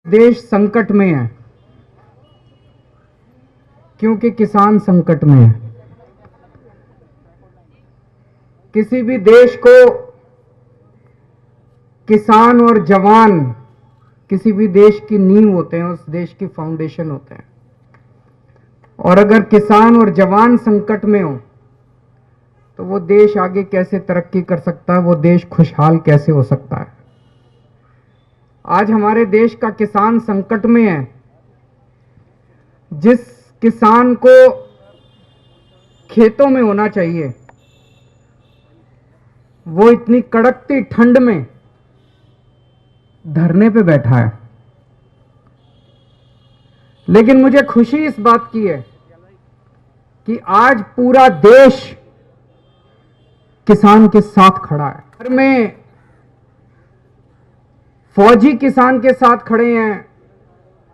देश संकट में है क्योंकि किसान संकट में है। किसी भी देश को किसान और जवान किसी भी देश की नींव होते हैं, उस देश की फाउंडेशन होते हैं। और अगर किसान और जवान संकट में हो तो वो देश आगे कैसे तरक्की कर सकता है, वो देश खुशहाल कैसे हो सकता है। आज हमारे देश का किसान संकट में है। जिस किसान को खेतों में होना चाहिए वो इतनी कड़कती ठंड में धरने पे बैठा है। लेकिन मुझे खुशी इस बात की है कि आज पूरा देश किसान के साथ खड़ा है। घर में फौजी किसान के साथ खड़े हैं,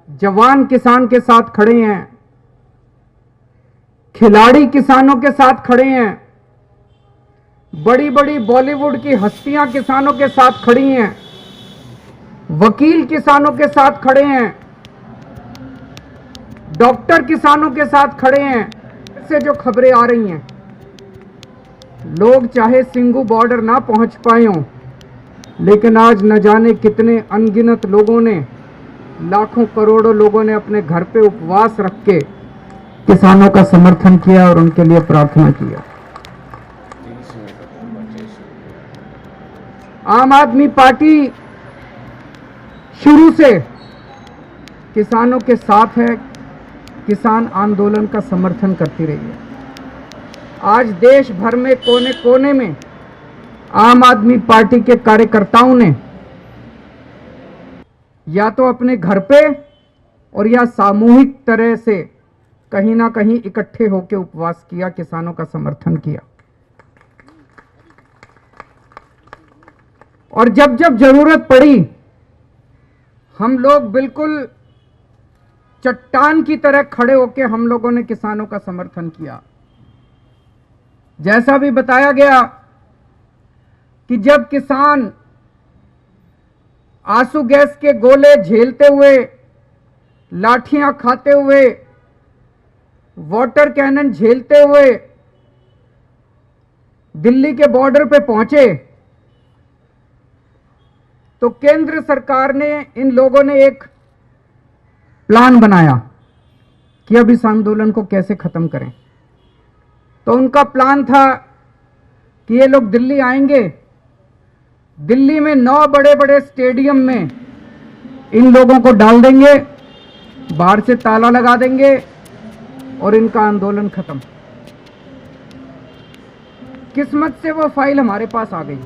जवान किसान के साथ खड़े हैं, खिलाड़ी किसानों के साथ खड़े हैं, बड़ी बड़ी बॉलीवुड की हस्तियां किसानों के साथ खड़ी हैं, वकील किसानों के साथ खड़े हैं, डॉक्टर किसानों के साथ खड़े हैं। इससे जो खबरें आ रही हैं, लोग चाहे सिंगू बॉर्डर ना पहुंच पाए हों, लेकिन आज न जाने कितने अनगिनत लोगों ने, लाखों करोड़ों लोगों ने अपने घर पे उपवास रख के किसानों का समर्थन किया और उनके लिए प्रार्थना किया। आम आदमी पार्टी शुरू से किसानों के साथ है, किसान आंदोलन का समर्थन करती रही है। आज देश भर में कोने कोने में आम आदमी पार्टी के कार्यकर्ताओं ने या तो अपने घर पे और या सामूहिक तरह से कहीं ना कहीं इकट्ठे होकर उपवास किया, किसानों का समर्थन किया। और जब जब जरूरत पड़ी हम लोग बिल्कुल चट्टान की तरह खड़े होकर हम लोगों ने किसानों का समर्थन किया। जैसा भी बताया गया कि जब किसान आंसू गैस के गोले झेलते हुए, लाठियां खाते हुए, वाटर कैनन झेलते हुए दिल्ली के बॉर्डर पे पहुंचे तो केंद्र सरकार ने, इन लोगों ने एक प्लान बनाया कि अब इस आंदोलन को कैसे खत्म करें। तो उनका प्लान था कि ये लोग दिल्ली आएंगे, दिल्ली में 9 बड़े बड़े स्टेडियम में इन लोगों को डाल देंगे, बाहर से ताला लगा देंगे और इनका आंदोलन खत्म। किस्मत से वो फाइल हमारे पास आ गई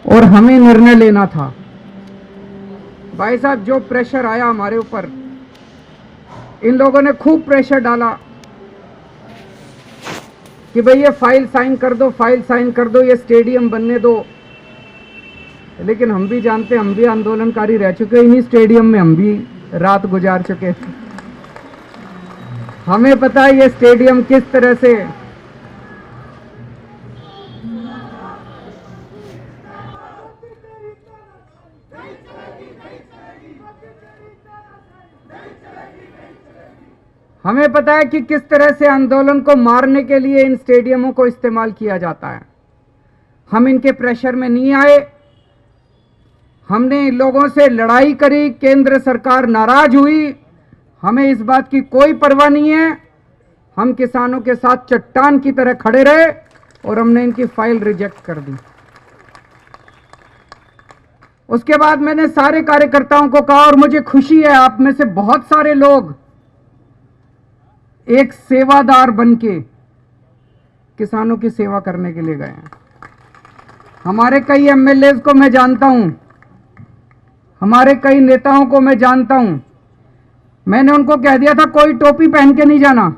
और हमें निर्णय लेना था। भाई साहब, जो प्रेशर आया हमारे ऊपर, इन लोगों ने खूब प्रेशर डाला कि भाई ये फाइल साइन कर दो, फाइल साइन कर दो, ये स्टेडियम बनने दो। लेकिन हम भी जानते, हम भी आंदोलनकारी रह चुके, इन्हीं स्टेडियम में हम भी रात गुजार चुके। हमें पता है ये स्टेडियम किस तरह से हमें पता है कि किस तरह से आंदोलन को मारने के लिए इन स्टेडियमों को इस्तेमाल किया जाता है। हम इनके प्रेशर में नहीं आए, हमने इन लोगों से लड़ाई करी, केंद्र सरकार नाराज हुई, हमें इस बात की कोई परवाह नहीं है। हम किसानों के साथ चट्टान की तरह खड़े रहे और हमने इनकी फाइल रिजेक्ट कर दी। उसके बाद मैंने सारे कार्यकर्ताओं को कहा, और मुझे खुशी है आप में से बहुत सारे लोग एक सेवादार बनके किसानों की सेवा करने के लिए गए हैं। हमारे कई एमएलएज को मैं जानता हूं, हमारे कई नेताओं को मैं जानता हूं। मैंने उनको कह दिया था कोई टोपी पहन के नहीं जाना,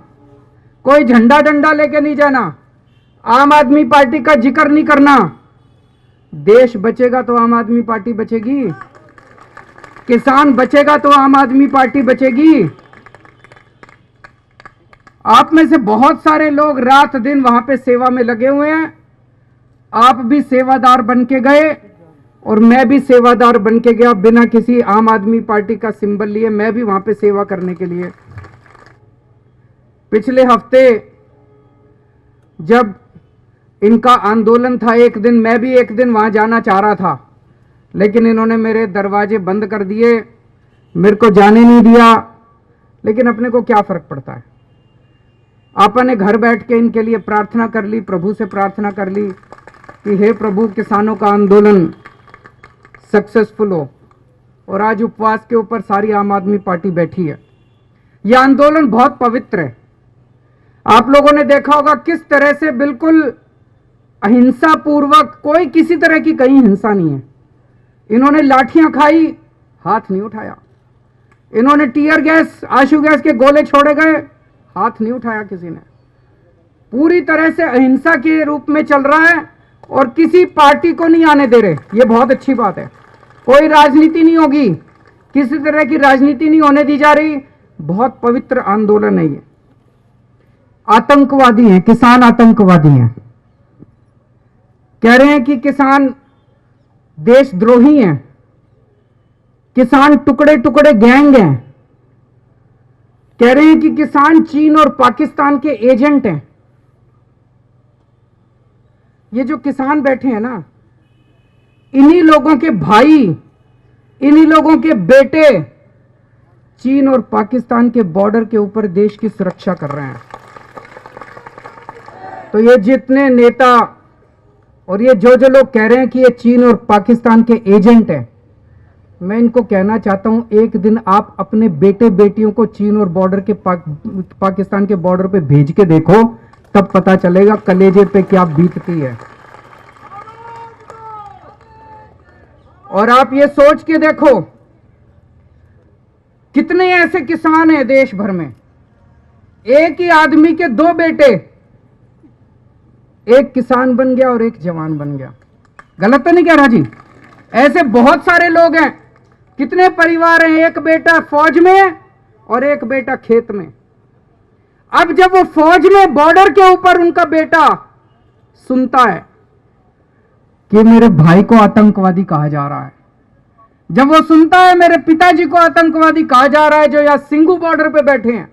कोई झंडा डंडा लेके नहीं जाना, आम आदमी पार्टी का जिक्र नहीं करना। देश बचेगा तो आम आदमी पार्टी बचेगी, किसान बचेगा तो आम आदमी पार्टी बचेगी। आप में से बहुत सारे लोग रात दिन वहां पे सेवा में लगे हुए हैं। आप भी सेवादार बन के गए और मैं भी सेवादार बन के गया, बिना किसी आम आदमी पार्टी का सिंबल लिए मैं भी वहां पे सेवा करने के लिए। पिछले हफ्ते जब इनका आंदोलन था, एक दिन मैं भी एक दिन वहां जाना चाह रहा था, लेकिन इन्होंने मेरे दरवाजे बंद कर दिए, मेरे को जाने नहीं दिया। लेकिन अपने को क्या फर्क पड़ता है, आपने घर बैठ के इनके लिए प्रार्थना कर ली, प्रभु से प्रार्थना कर ली कि हे प्रभु, किसानों का आंदोलन सक्सेसफुल हो। और आज उपवास के ऊपर सारी आम आदमी पार्टी बैठी है। यह आंदोलन बहुत पवित्र है। आप लोगों ने देखा होगा किस तरह से बिल्कुल अहिंसा पूर्वक, कोई किसी तरह की कहीं हिंसा नहीं है। इन्होंने लाठियां खाई, हाथ नहीं उठाया। इन्होंने टीयर गैस, आंसू गैस के गोले छोड़े गए, हाथ नहीं उठाया किसी ने। पूरी तरह से अहिंसा के रूप में चल रहा है और किसी पार्टी को नहीं आने दे रहे। ये बहुत अच्छी बात है। कोई राजनीति नहीं होगी, किसी तरह की राजनीति नहीं होने दी जा रही। बहुत पवित्र आंदोलन है ये। आतंकवादी हैं, किसान आतंकवादी हैं। कह रहे हैं कि किसान देशद्रोही हैं, किसान टुकड़े टुकड़े गैंग हैं। कह रहे हैं कि किसान चीन और पाकिस्तान के एजेंट हैं। ये जो किसान बैठे हैं ना, इन्हीं लोगों के भाई, इन्हीं लोगों के बेटे चीन और पाकिस्तान के बॉर्डर के ऊपर देश की सुरक्षा कर रहे हैं। तो ये जितने नेता और ये जो लोग कह रहे हैं कि ये चीन और पाकिस्तान के एजेंट हैं, मैं इनको कहना चाहता हूं, एक दिन आप अपने बेटे बेटियों को चीन और बॉर्डर के पाकिस्तान के बॉर्डर पे भेज के देखो, तब पता चलेगा कलेजे पे क्या बीतती है। और आप ये सोच के देखो, कितने ऐसे किसान हैं देश भर में, एक ही आदमी के दो बेटे, एक किसान बन गया और एक जवान बन गया। गलत तो नहीं कह रहा जी? ऐसे बहुत सारे लोग हैं। कितने परिवार हैं, एक बेटा फौज में और एक बेटा खेत में। अब जब वो फौज में बॉर्डर के ऊपर उनका बेटा सुनता है कि मेरे भाई को आतंकवादी कहा जा रहा है, जब वो सुनता है मेरे पिताजी को आतंकवादी कहा जा रहा है जो यहां सिंघू बॉर्डर पे बैठे हैं,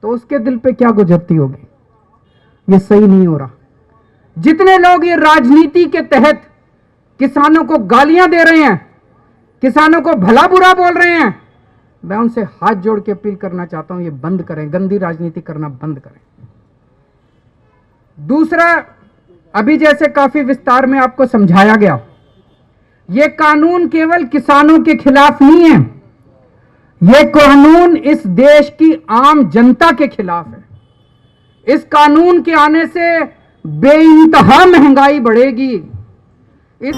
तो उसके दिल पे क्या गुजरती होगी? ये सही नहीं हो रहा। जितने लोग ये राजनीति के तहत किसानों को गालियां दे रहे हैं, किसानों को भला बुरा बोल रहे हैं, मैं उनसे हाथ जोड़ के अपील करना चाहता हूं, ये बंद करें, गंदी राजनीति करना बंद करें। दूसरा, अभी जैसे काफी विस्तार में आपको समझाया गया, ये कानून केवल किसानों के खिलाफ नहीं है, ये कानून इस देश की आम जनता के खिलाफ है। इस कानून के आने से बेइंतहा महंगाई बढ़ेगी। इस